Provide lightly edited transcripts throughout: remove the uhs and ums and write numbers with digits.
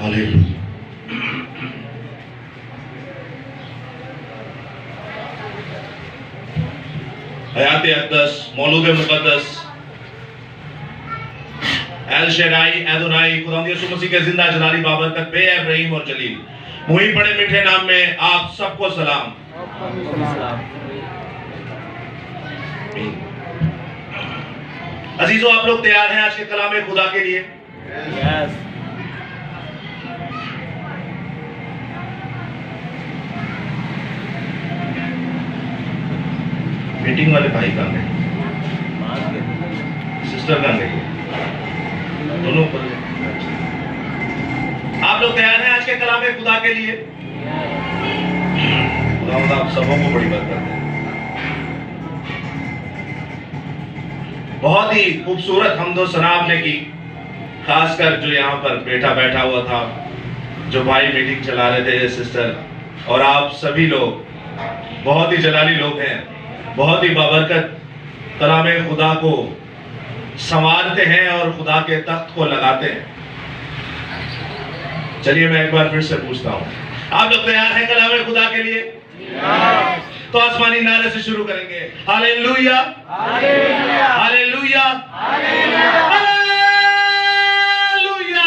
Hallelujah. हयात अक़दस, मौलूद मुक़द्दस, L Shaddai, एदोनाई, खुदावंद यीशु मसीह के जिंदा जलाली बाबरकत, बेअब, रहीम और जलील मुही बड़े मीठे नाम में आप सबको सलाम। अजीजों, आप लोग तैयार हैं आज के कलाम खुदा के लिए? यस। मीटिंग वाले भाई कहाँ गए? सिस्टर कहाँ गई? दोनों पर। आप लोग तैयार हैं आज के कलाम खुदा के लिए? खुदावंद आप सबों को बड़ी बरकत दे। बहुत ही खूबसूरत हमदो सना आपने की, खासकर जो यहाँ पर बेटा बैठा हुआ था, जो भाई मीटिंग चला रहे थे, सिस्टर, और आप सभी लोग बहुत ही जलाली लोग हैं, बहुत ही बाबरकत कलाम खुदा को संवारते हैं और खुदा के तख्त को लगाते हैं। चलिए मैं एक बार फिर से पूछता हूं, आप लोग तैयार हैं कलाम खुदा के लिए? तो आसमानी नारे से शुरू करेंगे। Hallelujah, hallelujah, hallelujah, hallelujah, hallelujah.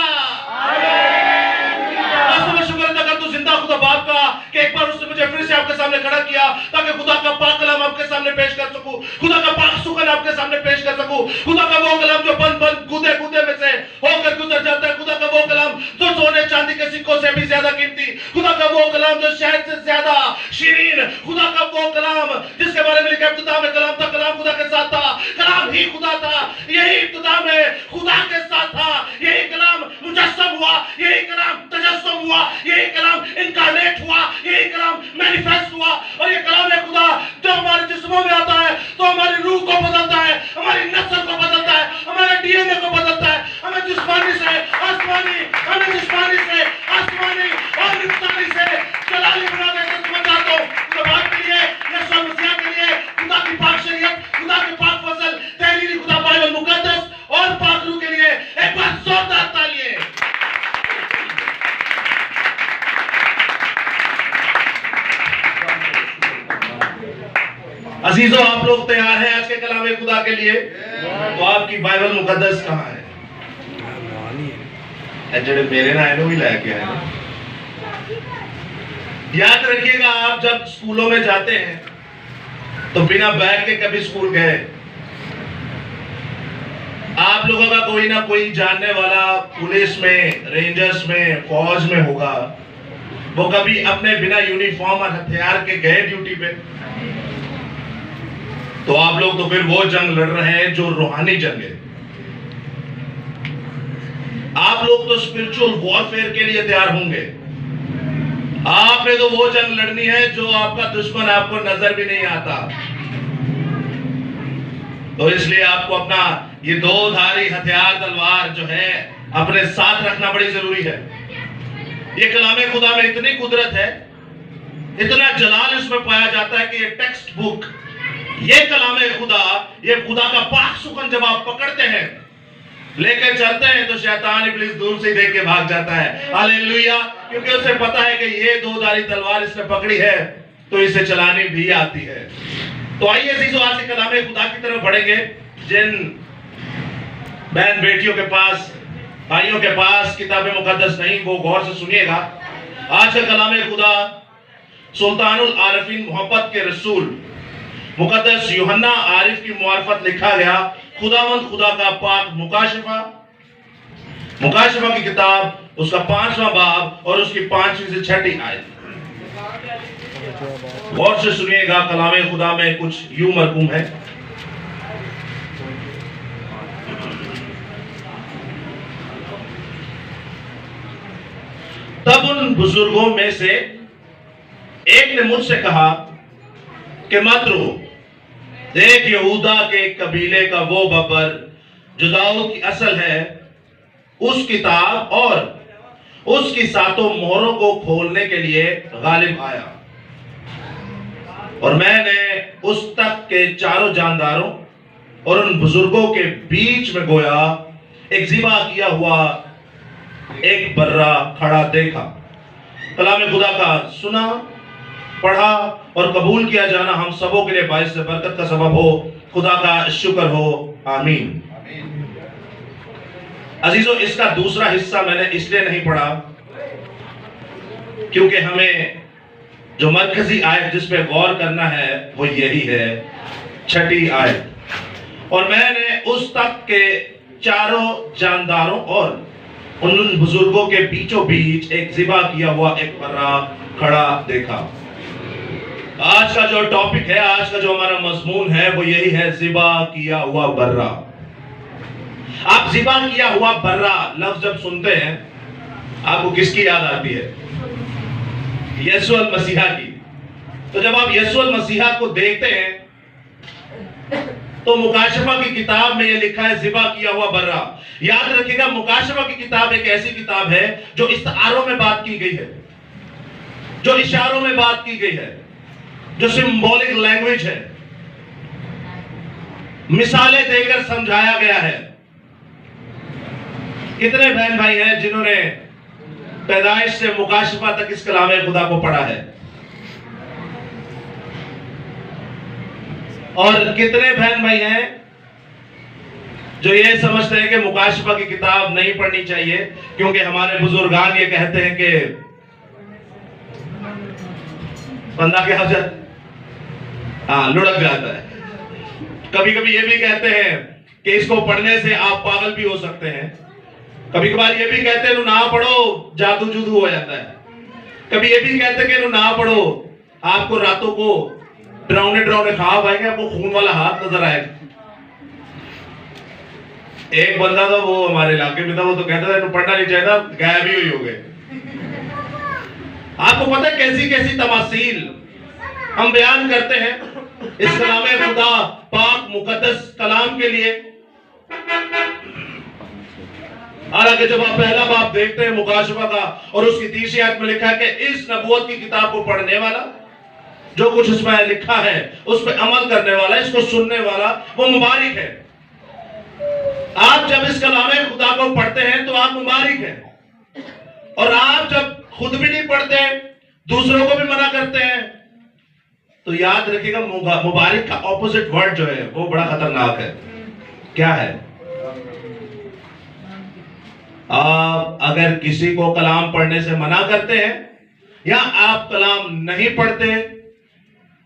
शुक्र अदा कर तू जिंदा खुदा बाप का कि एक बार उसने मुझे फिर से आपके सामने खड़ा किया ताकि खुदा का पाक कलाम आपके सामने पेश कर सकूं, खुदा का पाक सुकन आपके सामने पेश कर सकूं, खुदा का वो कलाम जो बंद बंद कूदे कूदे में से होकर गुजर जाता है, खुदा का वो कलाम जो सोने चांदी के सिक्कों से भी ज्यादा कीमती, खुदा का वो कलाम जो शहद से ज्यादा शीरीन, खुदा का वो कलाम जिसके बारे में लिखा इब्तिदा में कलाम था, कलाम खुदा के साथ था, कलाम ही खुदा था, यही इब्तिदा में खुदा के साथ था, यही कलाम मुजस्सम हुआ, यही कलाम तजस्सुम हुआ, यही कलाम इनकारनेट हुआ, यही कलाम मैनिफेस्ट हुआ। और ये कलाम है खुदा जो हमारे जिस्मों में आता है तो हमारी रूह को बदलता है, हमारी नस्ल को बदलता है, हमारे डीएनए को बदलता है, हमें जिस्मानी से आसमानी, हमें जिस्मानी से आसमानी और इंसानी से जलाली बना देता है। मैं चाहता हूं खुदा के लिए, यीशु मसीह के लिए, खुदा की पाक शरीयत, खुदा के पाक फजल, तहरीरी खुदा बाइबल मुकद्दस और पाक रूह के लिए एक बार जोरदार तालियां। अजीजों, आप लोग तैयार हैं आज के कलाम खुदा के लिए? तो आपकी बाइबल मुकद्दस कहाँ है? जड़े मेरे ना भी लेके आए। याद रखिएगा, आप जब स्कूलों में जाते हैं तो बिना बैग के कभी स्कूल गए? आप लोगों का कोई ना कोई जानने वाला पुलिस में, रेंजर्स में, फौज में होगा, वो कभी अपने बिना यूनिफॉर्म और हथियार के गए ड्यूटी पे? तो आप लोग तो फिर वो जंग लड़ रहे हैं जो रूहानी जंग है। आप लोग तो स्पिरिचुअल वॉरफेयर के लिए तैयार होंगे। आपने तो वो जंग लड़नी है जो आपका दुश्मन आपको नजर भी नहीं आता। तो इसलिए आपको अपना ये दो धारी हथियार तलवार जो है अपने साथ रखना बड़ी जरूरी है। ये कलाम खुदा में इतनी कुदरत है, इतना जलाल इसमें पाया जाता है कि ये टेक्स्ट बुक, ये कलाम खुदा, ये खुदा का पाक सुकन जब आप पकड़ते हैं, लेकर चलते हैं, तो शैतान इब्लीस दूर से देख के भाग जाता है। हालेलुया, क्योंकि उसे पता है कि ये दो धारी तलवार इसने पकड़ी है तो इसे चलानी भी आती है। तो आइए अजीजों, आज के कलाम खुदा की तरफ बढ़ेंगे। जिन बहन बेटियों के पास, भाइयों के पास किताब मुकद्दस नहीं, वो गौर से सुनिएगा। आज का कलाम खुदा सुल्तानुल आरिफीन मोहब्बत के रसूल मुकद्दस यूहन्ना आरिफ की मुआरफत लिखा गया खुदावंद खुदा का पाक मुकाशफा, मुकाशफा की किताब, उसका 5वां बाब और उसकी 5वीं से 6वीं आयत। गौर से सुनिएगा, कलाम खुदा में कुछ यूं मरकूम है। तब उन बुजुर्गों में से एक ने मुझसे कहा कि मत रो, देख यहूदा के कबीले का वो बबर जो दाऊद की असल है, उस किताब और उसकी 7 मोहरों को खोलने के लिए गालिब आया। और मैंने उस तक के 4 जानदारों और उन बुजुर्गों के बीच में गोया एक ज़िबा किया हुआ एक बर्रा खड़ा देखा। कलाम खुदा का सुना, पढ़ा और कबूल किया जाना हम सबों के लिए बाइस से बरकत का सबब हो। खुदा का शुक्र हो, आमीन। अजीजों, इसका दूसरा हिस्सा मैंने इसलिए नहीं पढ़ा क्योंकि हमें जो मरकजी आयत जिस पे गौर करना है वो यही है, छठी आयत। और मैंने उस तक के चारों जानदारों और उन बुजुर्गों के बीचों बीच एक ज़िबा किया हुआ एक बर्रा खड़ा देखा। आज का जो टॉपिक है, आज का जो हमारा मजमून है वो यही है, ज़िबा किया हुआ बर्रा। आप ज़िबा किया हुआ बर्रा लफ्ज जब सुनते हैं आपको किसकी याद आती है? यीशु मसीहा की। तो जब आप यीशु मसीहा को देखते हैं तो मुकाशफा की किताब में ये लिखा है, ज़िबा किया हुआ बर्रा। याद रखिएगा, मुकाशफा की किताब एक ऐसी किताब है जो इस्तारों में बात की गई है, जो इशारों में बात की गई है, जो सिंबॉलिक लैंग्वेज है, मिसालें देकर समझाया गया है। कितने बहन भाई हैं जिन्होंने पैदाइश से मुकाशफा तक इस कलाम खुदा को पढ़ा है? और कितने बहन भाई हैं जो ये समझते हैं कि मुकाशफा की किताब नहीं पढ़नी चाहिए क्योंकि हमारे बुजुर्गान ये कहते हैं कि बंदा क्या हो जाता, हाँ, लुढ़क जाता है। कभी कभी ये भी कहते हैं कि इसको पढ़ने से आप पागल भी हो सकते हैं। कभी कभार ये भी कहते हैं ना पढ़ो, जादू जुदू हो जाता है। कभी ये भी कहते हैं कि ना पढ़ो, आपको रातों को डरावने डरावने ख्वाब आएंगे, आपको खून वाला हाथ नजर आएगा। एक बंदा था, वो हमारे इलाके में था, वो तो कहता था पढ़ना नहीं चाहिए था, गायब ही हुई हो गए। आपको पता है कैसी कैसी तमासील हम बयान करते हैं इस कलाम खुदा पाक मुकद्दस कलाम के लिए। हालांकि जब आप पहला बाब देखते हैं मुकाशफा का और उसकी तीसरी आयत में लिखा है कि इस नबूवत की किताब को पढ़ने वाला, जो कुछ उसमें लिखा है उस पर अमल करने वाला, इसको सुनने वाला, वो मुबारक है। आप जब इस कलाम खुदा को पढ़ते हैं तो आप मुबारक हैं। और आप जब खुद भी नहीं पढ़ते, दूसरों को भी मना करते हैं, तो याद रखिएगा मुबारक का ऑपोजिट वर्ड जो है वो बड़ा खतरनाक है। क्या है? आप अगर किसी को कलाम पढ़ने से मना करते हैं या आप कलाम नहीं पढ़ते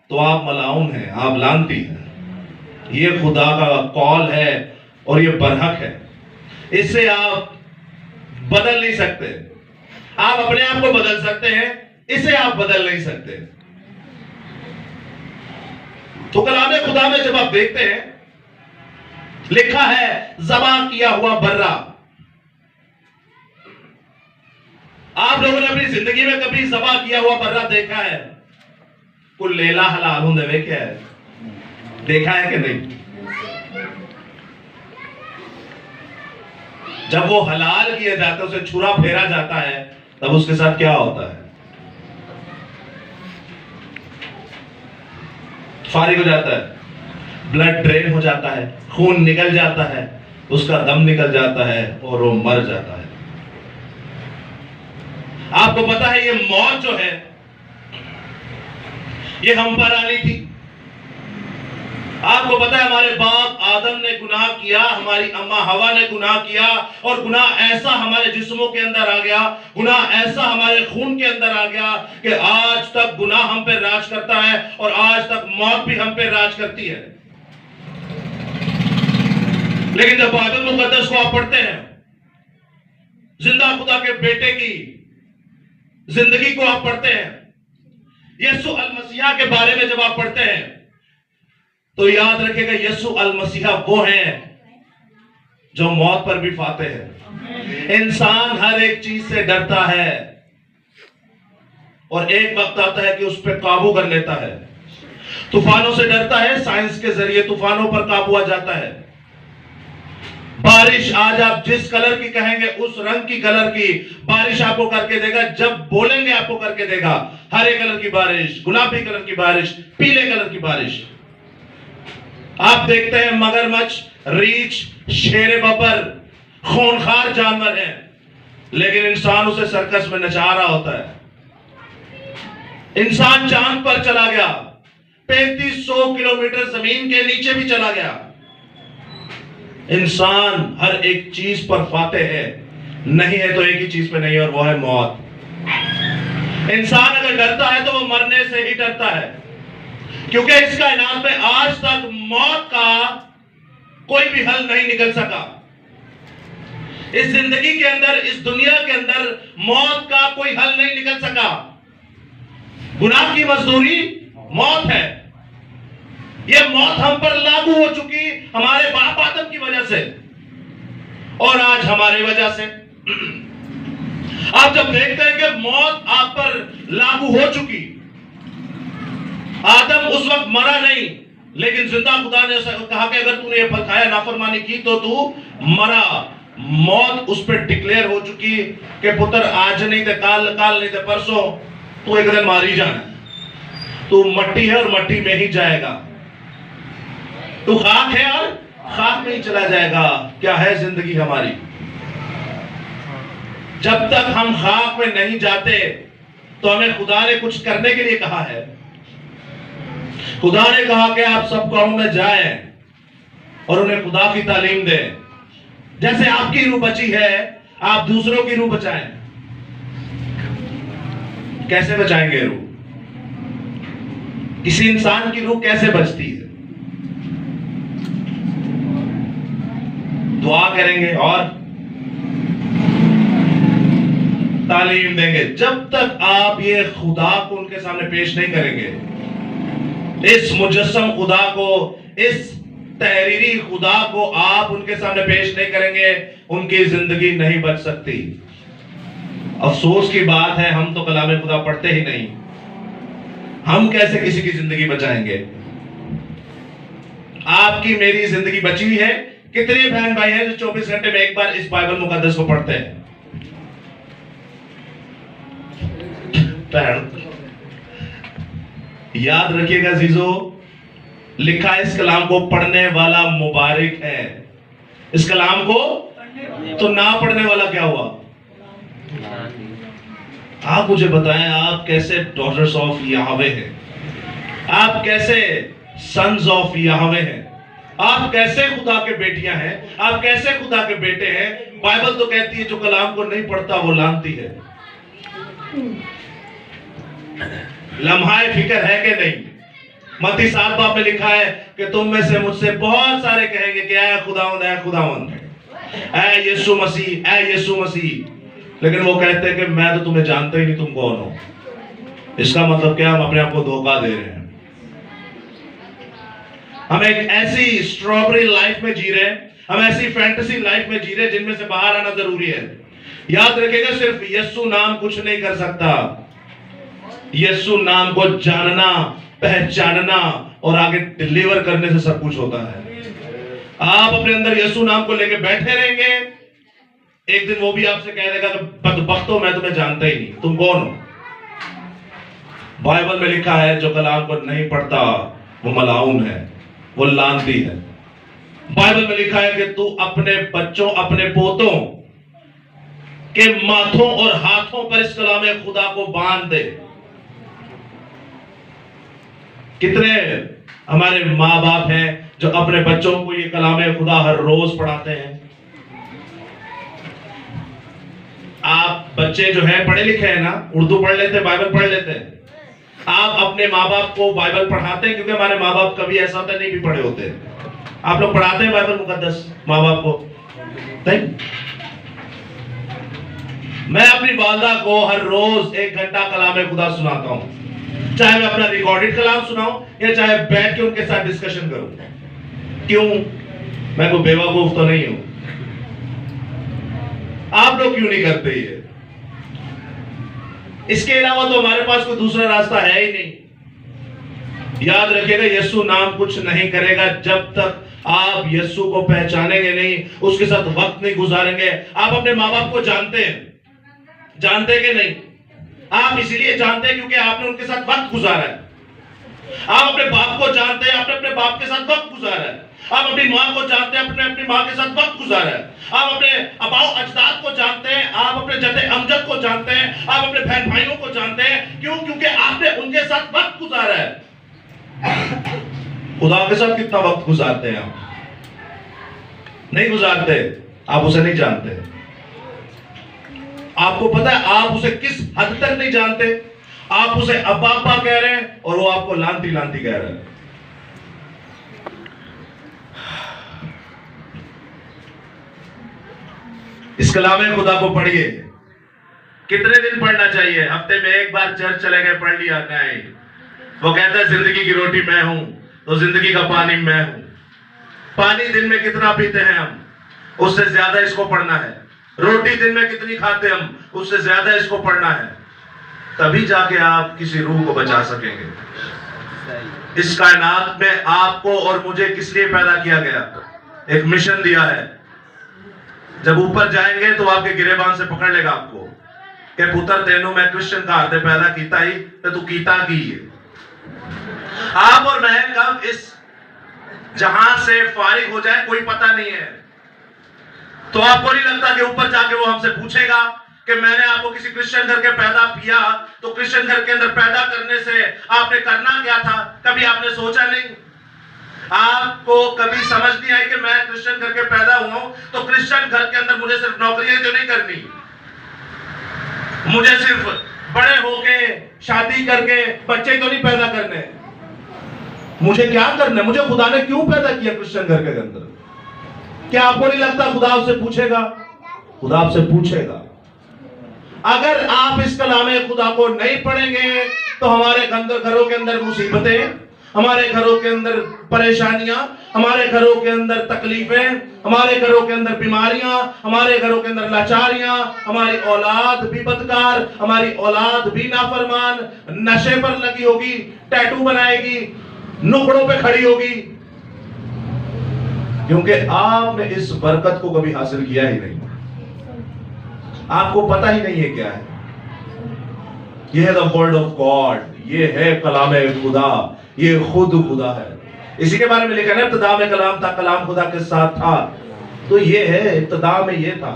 तो आप मलाउन हैं, आप लानती हैं। ये खुदा का कॉल है और ये बरहक है, इससे आप बदल नहीं सकते। आप अपने आप को बदल सकते हैं, इसे आप बदल नहीं सकते। तो कलाम खुदा में जब आप देखते हैं लिखा है ज़बा किया हुआ बर्रा। आप लोगों ने अपनी जिंदगी में कभी ज़बा किया हुआ बर्रा देखा है? कुल लेला हलाल देवे क्या है, देखा है कि नहीं? जब वो हलाल किया जाता है, उसे छुरा फेरा जाता है, तब उसके साथ क्या होता है? फारिग हो जाता है, ब्लड ड्रेन हो जाता है, खून निकल जाता है, उसका दम निकल जाता है और वो मर जाता है। आपको पता है ये मौत जो है ये हम पर आनी थी। आपको पता है हमारे बाप आदम ने गुनाह किया, हमारी अम्मा हवा ने गुनाह किया, और गुनाह ऐसा हमारे जिस्मों के अंदर आ गया, गुनाह ऐसा हमारे खून के अंदर आ गया कि आज तक गुनाह हम पे राज करता है और आज तक मौत भी हम पे राज करती है। लेकिन जब बाइबल मुकद्दस को आप पढ़ते हैं, जिंदा खुदा के बेटे की जिंदगी को आप पढ़ते हैं, यीशु अल मसीहा के बारे में जब आप पढ़ते हैं, तो याद रखिएगा यीशु अल मसीहा वो हैं जो मौत पर भी फाते हैं। इंसान हर एक चीज से डरता है और एक वक्त आता है कि उस पर काबू कर लेता है। तूफानों से डरता है, साइंस के जरिए तूफानों पर काबू आ जाता है। बारिश आज आप जिस कलर की कहेंगे उस रंग की कलर की बारिश आपको करके देगा, जब बोलेंगे आपको करके देगा। हरे कलर की बारिश, गुलाबी कलर की बारिश, पीले कलर की बारिश। आप देखते हैं मगरमच्छ, रीछ, शेर बबर खूंखार जानवर हैं, लेकिन इंसान उसे सर्कस में नचा रहा होता है। इंसान चांद पर चला गया, 3500 किलोमीटर जमीन के नीचे भी चला गया। इंसान हर एक चीज पर फाते है, नहीं है तो एक ही चीज पे नहीं है, और वो है मौत। इंसान अगर डरता है तो वो मरने से ही डरता है, क्योंकि इस कायनात में आज तक मौत का कोई भी हल नहीं निकल सका। इस जिंदगी के अंदर, इस दुनिया के अंदर मौत का कोई हल नहीं निकल सका। गुनाह की मजदूरी मौत है। यह मौत हम पर लागू हो चुकी हमारे बाप आदम की वजह से, और आज हमारे वजह से। आप जब देखते हैं कि मौत आप पर लागू हो चुकी, आदम उस वक्त मरा नहीं, लेकिन जिंदा खुदा ने कहा कि अगर तूने ये फल खाया, नाफरमानी की, तो तू मरा। मौत उस पर डिक्लेयर हो चुकी कि पुत्र आज नहीं थे काल, काल नहीं थे परसों, तू एक दिन मारी जाना। तू मट्टी है और मट्टी में ही जाएगा। तू खाक है और खाक में ही चला जाएगा। क्या है जिंदगी हमारी? जब तक हम खाक में नहीं जाते तो हमें खुदा ने कुछ करने के लिए कहा है। खुदा ने कहा कि आप सब कौम में जाएं और उन्हें खुदा की तालीम दें। जैसे आपकी रूह बची है, आप दूसरों की रूह बचाएं। कैसे बचाएंगे रूह? किसी इंसान की रूह कैसे बचती है? दुआ करेंगे और तालीम देंगे। जब तक आप ये खुदा को उनके सामने पेश नहीं करेंगे, इस मुजस्सम खुदा को, इस तहरीरी खुदा को आप उनके सामने पेश नहीं करेंगे, उनकी जिंदगी नहीं बच सकती। अफसोस की बात है, हम तो कलाम खुदा पढ़ते ही नहीं। हम कैसे किसी की जिंदगी बचाएंगे? आपकी मेरी जिंदगी बची हुई है। कितने बहन भाई हैं जो 24 घंटे में एक बार इस बाइबल मुकद्दस को पढ़ते हैं? याद रखिएगा जीजो, लिखा इस कलाम को पढ़ने वाला मुबारक है। इस कलाम को तो ना पढ़ने वाला क्या हुआ? आप मुझे बताएं, आप कैसे डॉटर्स ऑफ याहवे हैं? आप कैसे सन्स ऑफ याहवे हैं? आप कैसे खुदा के बेटियां हैं? आप कैसे खुदा के बेटे हैं? बाइबल तो कहती है जो कलाम को नहीं पढ़ता वो लानती है। लम्हाए फिक्र है कि नहीं? मत्ती 7 बाब में लिखा है कि तुम में से मुझसे बहुत सारे कहेंगे कि ऐ खुदावंद, ऐ खुदावंद, ऐ यीशु मसीह, ऐ यीशु मसीह, लेकिन वो कहते हैं कि मैं तो तुम्हें जानता ही नहीं, तुम कौन हो। इसका मतलब क्या? हम अपने आप को धोखा दे रहे हैं। हम एक ऐसी स्ट्रॉबेरी लाइफ में जी रहे हैं, हम ऐसी फैंटेसी लाइफ में जी रहे हैं जिनमें से बाहर आना जरूरी है। याद रखिएगा, सिर्फ यीशु नाम कुछ नहीं कर सकता। यीशु नाम को जानना, पहचानना और आगे डिलीवर करने से सब कुछ होता है। आप अपने अंदर यीशु नाम को लेके बैठे रहेंगे, एक दिन वो भी आपसे कह देगा कि बदबख्तो, मैं तुम्हें जानता ही नहीं, तुम कौन हो? बाइबल में लिखा है जो कलाम को नहीं पढ़ता वो मलाउन है, वो लानती है। बाइबल में लिखा है कि तू अपने बच्चों, अपने पोतों के माथों और हाथों पर इस कलाम खुदा को बांध दे। कितने हमारे माँ बाप हैं जो अपने बच्चों को ये कलाम खुदा हर रोज पढ़ाते हैं? आप बच्चे जो है पढ़े लिखे हैं ना, उर्दू पढ़ लेते हैं, बाइबल पढ़ लेते हैं। आप अपने माँ बाप को बाइबल पढ़ाते हैं? क्योंकि हमारे माँ बाप कभी ऐसा होता नहीं भी पढ़े होते। आप लोग पढ़ाते हैं बाइबल मुकद्दस माँ बाप को? नहीं। मैं अपनी वालदा को हर रोज 1 घंटा कलाम खुदा सुनाता हूं, चाहे मैं अपना रिकॉर्डेड कलाम सुनाऊं या चाहे बैठ के उनके साथ डिस्कशन करूं। क्यों? मैं कोई बेवकूफ तो नहीं हूं। आप लोग क्यों नहीं करते ये? इसके अलावा तो हमारे पास कोई दूसरा रास्ता है ही नहीं। याद रखिएगा, यीशु नाम कुछ नहीं करेगा जब तक आप यीशु को पहचानेंगे नहीं, उसके साथ वक्त नहीं गुजारेंगे। आप अपने माँ बाप को जानते हैं, जानते कि नहीं? आप इसलिए जानते हैं क्योंकि आपने उनके साथ वक्त गुजारा है। आप अपने बाप को जानते हैं, आपने अपने बाप के साथ वक्त गुजारा है। आप अपनी माँ को जानते हैं, अपनी माँ के साथ वक्त गुजारा है। आप अपने अबाओ अजदाद को जानते हैं, आप अपने जद्दे अमजद को जानते हैं, आप अपने बहन भाइयों को जानते हैं। क्यों? क्योंकि आपने उनके साथ वक्त गुजारा है। खुदा के साथ कितना वक्त गुजारते हैं आप? नहीं गुजारते, आप उसे नहीं जानते। आपको पता है आप उसे किस हद तक नहीं जानते? आप उसे अब्बा अब्बा कह रहे हैं और वो आपको लांती लांती कह रहा है। इस कलाम खुदा को पढ़िए। कितने दिन पढ़ना चाहिए? हफ्ते में एक बार चर्च चले गए, पढ़ लिया? नहीं। वो कहता है जिंदगी की रोटी मैं हूं, तो जिंदगी का पानी मैं हूं। पानी दिन में कितना पीते हैं हम, उससे ज्यादा इसको पढ़ना है। रोटी दिन में कितनी खाते हम, उससे ज्यादा इसको पढ़ना है। तभी जाके आप किसी रूह को बचा सकेंगे। इस कायनात में आपको और मुझे किस लिए पैदा किया गया? एक मिशन दिया है। जब ऊपर जाएंगे तो आपके गिरेबान से पकड़ लेगा आपको कि पुत्र तेनों मैं क्रिश्चियन का अर्थ पैदा कीता ही तो तू कीता की है। आप और मैं कब इस जहां से फारिग हो जाए कोई पता नहीं है। तो आपको नहीं लगता कि ऊपर जाके वो हमसे पूछेगा कि मैंने आपको किसी क्रिश्चियन घर के पैदा किया, तो क्रिश्चियन घर के अंदर पैदा करने से आपने करना क्या था? कभी आपने सोचा नहीं? आपको कभी समझ नहीं आई कि मैं क्रिश्चियन घर के पैदा हुआ हूं, तो क्रिश्चियन घर के अंदर मुझे सिर्फ नौकरियां तो नहीं करनी, मुझे सिर्फ बड़े होके शादी करके बच्चे तो नहीं पैदा करने। मुझे क्या करना है? मुझे खुदा ने क्यों पैदा किया क्रिश्चियन घर के अंदर? क्या आपको नहीं लगता खुदा आपसे पूछेगा? खुदा आपसे पूछेगा। अगर आप इस कलामे खुदा को नहीं पढ़ेंगे तो हमारे घरों के अंदर मुसीबतें, हमारे घरों के अंदर परेशानियां, हमारे घरों के अंदर तकलीफें, हमारे घरों के अंदर बीमारियां, हमारे घरों के अंदर लाचारियां, हमारी औलाद भी बदकार, हमारी औलाद भी नाफरमान, नशे पर लगी होगी, टैटू बनाएगी, नुकड़ों पे खड़ी होगी, क्योंकि आपने इस बरकत को कभी हासिल किया ही नहीं। आपको पता ही नहीं है क्या है। यह है द वर्ड ऑफ गॉड, ये है कलाम खुदा, ये खुद खुदा है। इसी के बारे में लिखा है, इब्तिदा में कलाम था, कलाम खुदा के साथ था। तो ये है, इब्तिदा में ये था,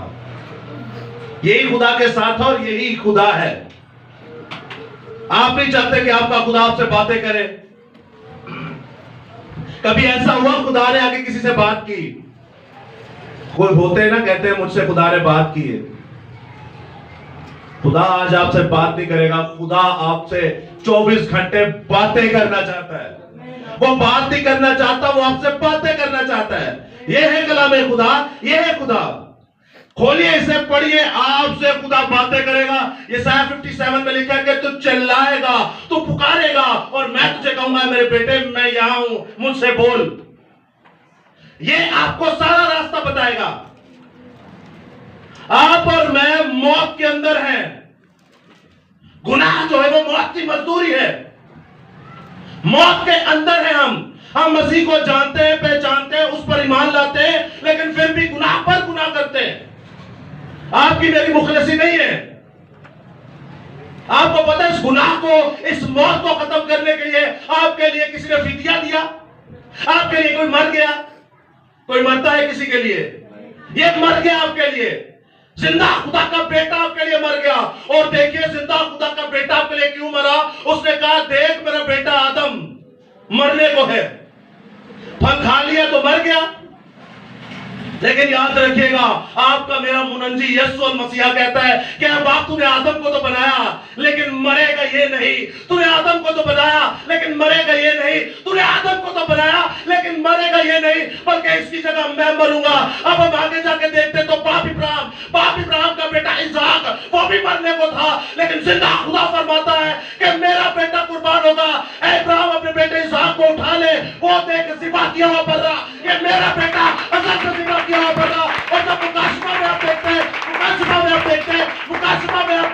यही खुदा के साथ था और यही खुदा है। आप नहीं चाहते कि आपका खुदा आपसे बातें करे? कभी ऐसा हुआ खुदा ने आके किसी से बात की? कोई होते हैं ना, कहते हैं मुझसे खुदा ने बात की है। खुदा आज आपसे बात नहीं करेगा। खुदा आपसे 24 घंटे बातें करना चाहता है। वो बात नहीं करना चाहता, वो आपसे बातें करना चाहता है। ये है कलामे खुदा, ये है खुदा। खोलिए इसे, पढ़िए, आपसे खुदा बातें करेगा। यशायाह 57 में लिखा है कि तू चिल्लाएगा, तू पुकारेगा और मैं तुझे कहूंगा मेरे बेटे मैं यहां हूं, मुझसे बोल। ये आपको सारा रास्ता बताएगा। आप और मैं मौत के अंदर हैं। गुनाह जो है वो मौत की मजदूरी है। मौत के अंदर है हम मसीह को जानते हैं, पहचानते हैं, उस पर ईमान लाते हैं, लेकिन फिर भी गुनाह पर गुनाह करते हैं। आपकी मेरी मुखलसी नहीं है। आपको पता है इस गुनाह को, इस मौत को खत्म करने के लिए आपके लिए किसी ने फिदिया दिया? आपके लिए कोई मर गया? कोई मरता है किसी के लिए? ये मर गया आपके लिए। जिंदा खुदा का बेटा आपके लिए मर गया। और देखिए जिंदा खुदा का बेटा आपके लिए क्यों मरा? उसने कहा देख मेरा बेटा आदम मरने को है, फल खा लिया तो मर गया। लेकिन याद रखिएगा, आपका मेरा मुनंजी यीशु मसीहा कहता है कि बाप तूने आदम को तो बनाया लेकिन मरेगा ये नहीं। तूने आदम को तो बनाया लेकिन मरेगा ये नहीं। तूने आदम को तो बनाया लेकिन मरेगा ये नहीं, बल्कि इसकी जगह मैं मरूंगा। अब हम आगे जाके देखते तो बाप इब्राहिम का बेटा इसहाक वो भी मरने को था, लेकिन जिंदा खुदा फरमाता है कि मेरा बेटा कुर्बान होगा। इब्राहिम अपने बेटे इसहाक को उठा ले, वो देख सिवा किया हुआ बर्रा, ये मेरा बेटा असल से सिवा किया हुआ बर्रा। और जब मुकाशमा में आप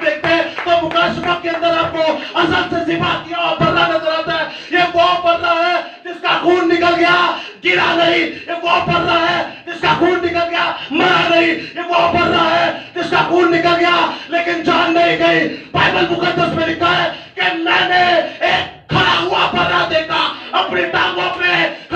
देखते हैं, तो मुकाशमा के अंदर आपको असल से सिवा किया हुआ बर्रा नजर आता है। ये वो बर्रा है जिसका खून निकल गया, गिरा नहीं। ये वो बर्रा है जिसका खून निकल गया, मरा नहीं। ये वो बर्रा है जिसका खून निकल गया लेकिन जान नहीं गई। बाइबल मुकद्दस में लिखा है कि मैंने एक खड़ा हुआ बर्रा देखा, अपनी टांगों पे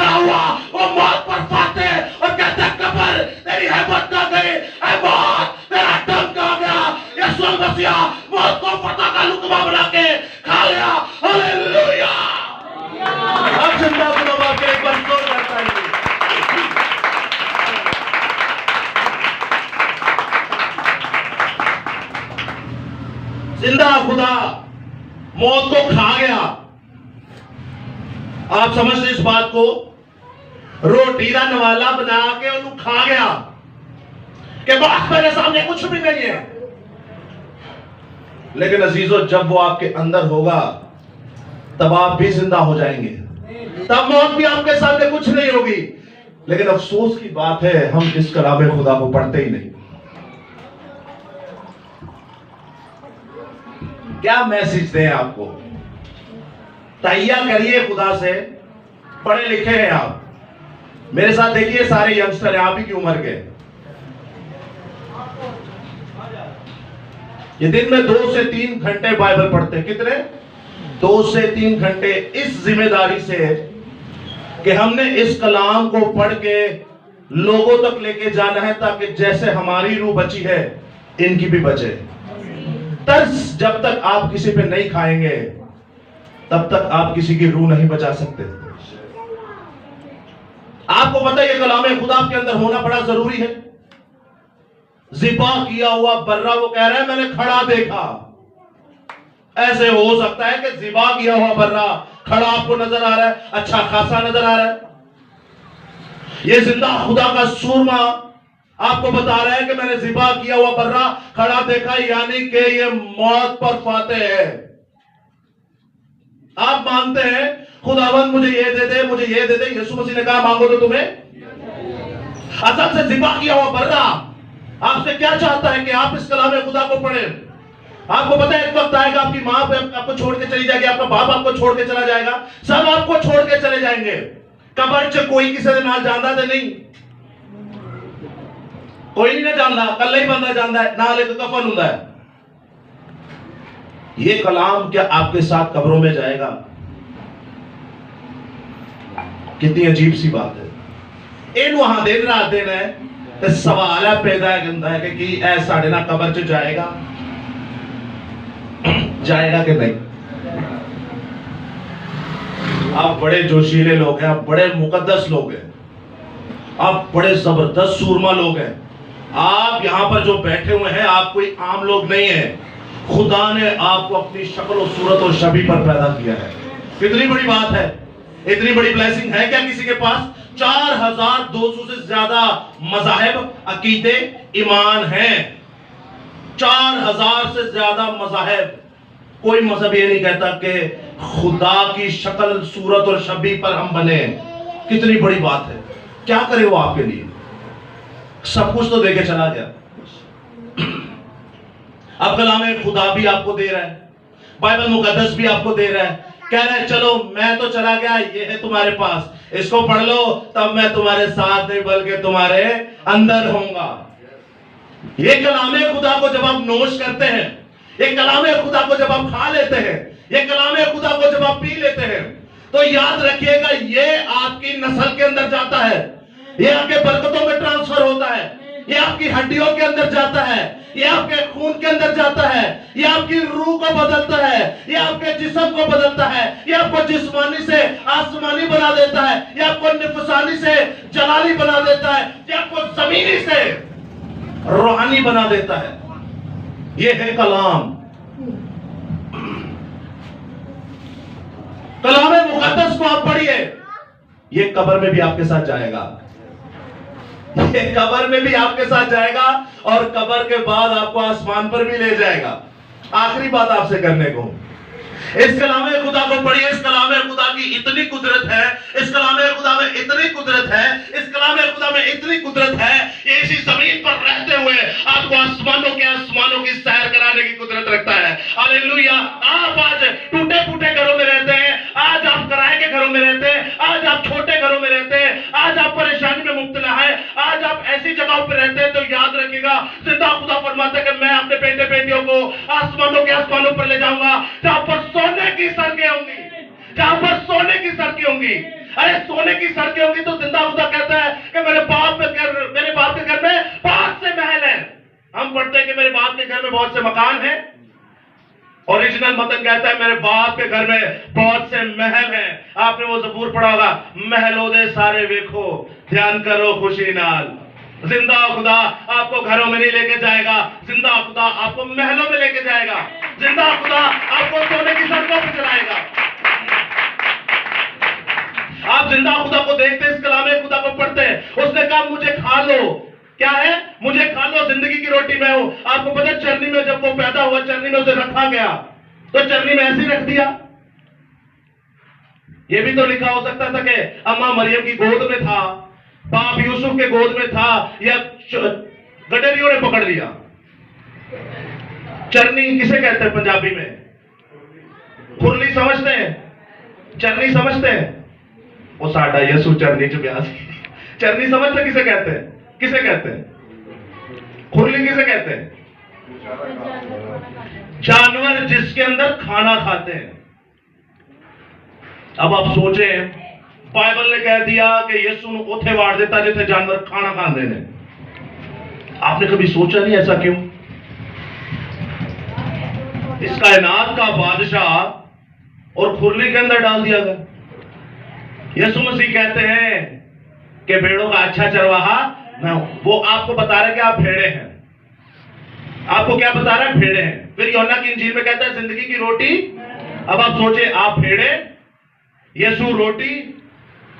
खड़ा हुआ, वो मौत पर फाते और कहता कब्र तेरी हिम्मत ना गई, ऐ मौत तेरा डंक आ गया। यीशु मसीह मौत को फतह का लुकमा बना के खा लिया। हालेलुया। अब जिंदा खुदा के एक बार जोर करता है। जिंदा खुदा मौत को खा गया। आप समझ रहे इस बात को? रोटी का नवाला बना के उन्हें खा गया कि बात मेरे सामने कुछ भी नहीं है। लेकिन अजीजों, जब वो आपके अंदर होगा तब आप भी जिंदा हो जाएंगे, तब मौत भी आपके सामने कुछ नहीं होगी। लेकिन अफसोस की बात है, हम इस कलाम खुदा को पढ़ते ही नहीं। क्या मैसेज दें आपको? तैयार करिए खुदा से। पढ़े लिखे हैं आप, मेरे साथ देखिए, सारे यंगस्टर हैं, आप ही की उम्र के। ये दिन में 2 से 3 घंटे बाइबल पढ़ते हैं। कितने? 2 से 3 घंटे। इस जिम्मेदारी से कि हमने इस कलाम को पढ़ के लोगों तक लेके जाना है, ताकि जैसे हमारी रूह बची है इनकी भी बचे। तर्स जब तक आप किसी पे नहीं खाएंगे तब तक आप किसी की रूह नहीं बचा सकते। आपको पता है ये कलाम खुदा आपके अंदर होना बड़ा जरूरी है। ज़िबा किया हुआ बर्रा, वो कह रहा है मैंने खड़ा देखा। ऐसे हो सकता है कि ज़िबा किया हुआ बर्रा खड़ा आपको नजर आ रहा है, अच्छा खासा नजर आ रहा है। ये जिंदा खुदा का सूरमा आपको बता रहा है कि मैंने ज़िबा किया हुआ बर्रा खड़ा देखा, यानी कि ये मौत पर फाते है। आप मानते हैं खुदावंद मुझे ये दे दे, मुझे ये दे दे। यीशु मसीह ने कहा मांगो तो तुम्हें। असल से ज़िबा किया हुआ बर्रा आपसे क्या चाहता है कि आप इस कलाम खुदा को पढ़ें। आपको पता है एक वक्त आएगा, आपकी मां आपको छोड़ के चली जाएगी, आपका बाप आपको छोड़ के चला जाएगा, सब आपको छोड़ के चले जाएंगे। कबर च कोई किसी के नाल जांदा ते नहीं, कोई नहीं ना जानता, कल ही बंदा जानता है, नाल एक कफन हुंदा है। ये कलाम क्या आपके साथ कब्रों में जाएगा? कितनी अजीब सी बात है। इन वहां दिन रात दिन है तो सवाल पैदा है कि ऐ साढ़े ना कबर च जाएगा, जाएगा कि नहीं? आप बड़े जोशीले लोग हैं, आप बड़े मुकद्दस लोग हैं, आप बड़े जबरदस्त सूरमा लोग हैं। आप यहां पर जो बैठे हुए हैं आप कोई आम लोग नहीं है। खुदा ने आपको अपनी शक्ल और सूरत और शबी पर पैदा किया है। कितनी बड़ी बात है, इतनी बड़ी ब्लेसिंग है क्या किसी के पास? 4200 से ज्यादा मज़ाहिब, अकीदे, ईमान हैं। 4000 से ज्यादा मज़ाहिब। कोई मजहब ये नहीं कहता कि खुदा की शक्ल, सूरत और शबी पर हम बने। कितनी बड़ी बात है। क्या करे वो आपके लिए? सब कुछ तो देके चला गया। अब कलाम खुदा भी आपको दे रहा है, बाइबल मुकद्दस भी आपको दे रहा है, कह रहा है चलो मैं तो चला गया, ये है तुम्हारे पास, इसको पढ़ लो, तब मैं तुम्हारे साथ नहीं बल्कि तुम्हारे अंदर होऊंगा। ये कलाम खुदा को जब आप नोश करते हैं, ये कलाम खुदा को जब आप खा लेते हैं, ये कलाम खुदा को जब आप पी लेते हैं, तो याद रखिएगा ये आपकी नस्ल के अंदर जाता है, ये आपके बरकतों में ट्रांसफर होता है, ये आपकी हड्डियों के अंदर जाता है, ये आपके खून के अंदर जाता है, ये आपकी रूह को बदलता है, ये आपके जिस्म को बदलता है, ये आपको जिस्मानी से आसमानी बना देता है, ये आपको नफसानी से जलाली बना देता है, ये आपको जमीनी से रूहानी बना देता है। ये है कलाम। कलाम मुकद्दस को आप पढ़िए, ये कब्र में भी आपके साथ जाएगा, ये कब्र में भी आपके साथ जाएगा और कब्र के बाद आपको आसमान पर भी ले जाएगा। आखिरी बात आपसे करने को, इस कलाम खुदा को पढ़िए। इस कलाम खुदा की इतनी कुदरत है, इस कलाम खुदा में इतनी कुदरत है, इस कलाम खुदा में इतनी कुदरत है, ये इसी जमीन पर रहते हुए आपको आसमानों की सैर कराने की कुदरत रखता है। हालेलुया। आप आज टूटे फूटे घरों में रहते हैं, आज आप किराए के घरों में रहते हैं, आज आप छोटे घरों में रहते हैं, आज आप परेशानी में मुब्तला है, आज आप ऐसी जगहों पर रहते हैं, तो याद रखिएगा जिंदा खुदा फरमाता है कि मैं अपने बेटे बेटियों को आसमानों पर ले जाऊंगा, जहां पर सोने की सड़कें होंगी, जहां पर सोने की सड़कें होंगी। अरे सोने की सड़कें होंगी तो जिंदा खुदा कहता है कि मेरे बाप के घर में बहुत से महल हैं। हम पढ़ते हैं कि मेरे बाप के घर में बहुत से मकान हैं। ओरिजिनल मतन कहता है मेरे बाप के घर में बहुत से महल हैं। आपने वो ज़बूर पढ़ा होगा, महलों दे सारे वेखो ध्यान करो खुशी नाल। जिंदा खुदा आपको घरों में नहीं लेके जाएगा, जिंदा खुदा आपको महलों में लेके जाएगा, जिंदा खुदा आपको सोने की सड़कों पर चलाएगा। आप जिंदा खुदा को देखते, इस कलामे खुदा को पढ़ते, उसने कहा मुझे खा लो। क्या है? मुझे खा लो, जिंदगी की रोटी मैं हूं। आपको पता है चरनी में जब वो पैदा हुआ, चरनी में उसे रखा गया तो चरनी में ऐसे ही रख दिया। ये भी तो लिखा हो सकता था कि अम्मा मरियम की गोद में था, बाप यूसुफ के गोद में था, या गडरियों ने पकड़ लिया। चरनी किसे कहते हैं पंजाबी में? खुरली समझते हैं? चरनी समझते हैं? वो साडा यसु चरनी च ब्याह सी। चरनी समझते किसे कहते हैं? किसे कहते हैं? खुरली किसे कहते हैं? जानवर जिसके अंदर खाना खाते हैं। अब आप सोचें, बाइबल ने कह दिया कि यीशु ने उथे वाड़ देता जिथे जानवर खाना खाते हैं। आपने कभी सोचा नहीं ऐसा क्यों? इस कायनात का बादशाह और खुरली के अंदर डाल दिया गया। यीशु मसीह कहते हैं कि भेड़ों का अच्छा चरवाहा मैं हूं। वो आपको बता रहा है कि आप भेड़े हैं। आपको क्या बता रहा है? भेड़े हैं। फिर यूहन्ना की इंजील में कहता है जिंदगी की रोटी। अब आप सोचे, आप भेड़े, यीशु रोटी,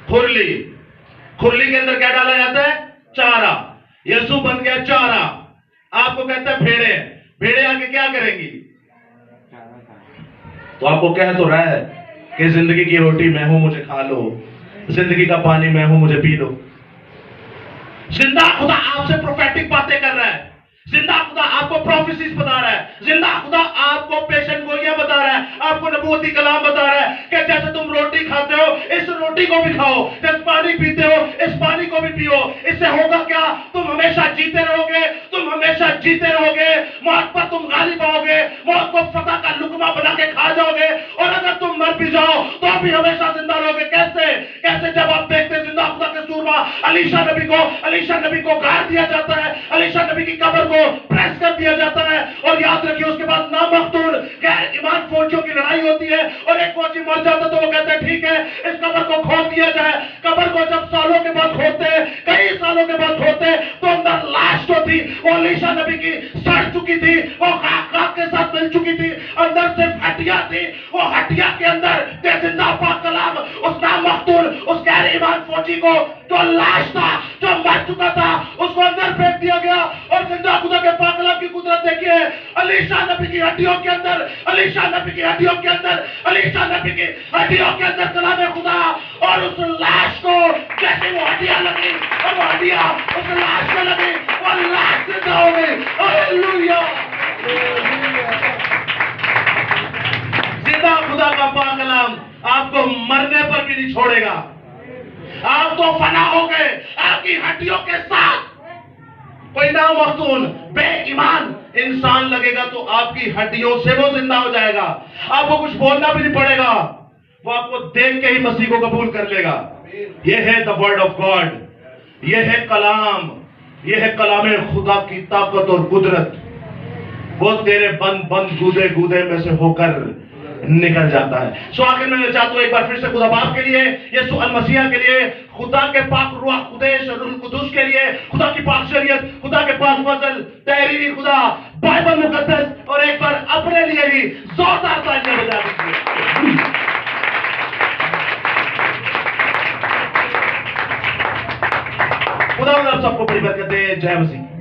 खुरली। खुरली के अंदर क्या डाला जाता है? चारा। यीशु बन गया चारा। आपको कहता है भेड़े। भेड़े आके क्या करेंगी? तो आपको कह तो रहा है कि जिंदगी की रोटी मैं हूं, मुझे खा लो। जिंदगी का पानी मैं हूं, मुझे पी लो। जिंदा खुदा आपसे प्रोफेटिक बातें कर रहा है। जिंदा खुदा आपको प्रोफेसीज बता रहा है। जिंदा खुदा आपको पेशन गोलियां बता रहा है, आपको नबूवती कलाम बता रहा है कि जैसे तुम रोटी खाते हो, इस रोटी को भी खाओ। जब पानी पीते हो, इस पानी को भी पियो। इससे होगा क्या? तुम हमेशा जीते रहोगे, तुम हमेशा जीते रहोगे। मौत पर तुम गालिब आओगे, मौत को फतह का लुकमा बना के खा जाओगे। और अगर तुम मर भी जाओ तो भी हमेशा जिंदा रहोगे। कैसे? कैसे? जब आप देखते जिंदा खुदा के सूरमा अलीशा नबी को गाड़ दिया जाता है, अलीशा नबी की कब्र को प्रेस कर दिया जाता है। और याद रखिए, उसके बाद नामख्तून गैर ईमान फौजियों की लड़ाई होती है और एक फौजी मर जाता तो वो कहते हैं ठीक है, इस कब्र को खोद दिया जाए। कब्र को जब सालों के बाद खोदते, कई सालों के बाद खोदते, तो अंदर लाश जो थी वो अलीशा नबी की सड़ चुकी थी, वो खाक के साथ मिल चुकी थी। अंदर सिर्फ हड्डियां थी। वो हड्डियां के अंदर जिंदा पाक कलाम उस नामख्तून, उस गैर ईमान फौजी को, जो लाश था, जो मर चुका था, उसको अंदर फेंक दिया गया। और जिंदा खुदा के पाक कलाम की कुदरत देखिए, अलीशा नबी की हड्डियों के अंदर, अलीशा नबी की हड्डियों के अंदर, अलीशा नबी की हड्डियों के अंदर कलाम खुदा। और उस लाश को जैसे वो हड्डियां लगी और वो हड्डियां उस लाश में लगी, वो लाश जिंदा हो गई। हालेलुया! जिंदा खुदा का पाक कलाम आपको मरने पर भी नहीं छोड़ेगा। आप तो फना हो गए, आपकी हड्डियों के साथ कोई नामख्तून बेईमान इंसान लगेगा तो आपकी हड्डियों से वो जिंदा हो जाएगा। आपको कुछ बोलना भी नहीं पड़ेगा, वो आपको देख के ही मसीह को कबूल कर लेगा। ये है द वर्ड ऑफ गॉड, ये है कलाम, ये है कलामे खुदा की ताकत और कुदरत। वो तेरे बंद बंद गूदे गूदे में से होकर निकल जाता है। सो आखिर में मैं चाहता हूं एक बार फिर से खुदा बाप के लिए, यीशु अल मसीह के लिए, खुदा के पाक रूह कुदैश रूह कुदूस के लिए, खुदा की पाक शरीयत, खुदा के पाक फजल, तहरीरी खुदा, बाइबल मुकद्दस, और एक बार अपने लिए ही जोरदार तालियां बजा दीजिए। खुदा आप सबको बड़ी बरकत दे। जय मसीह।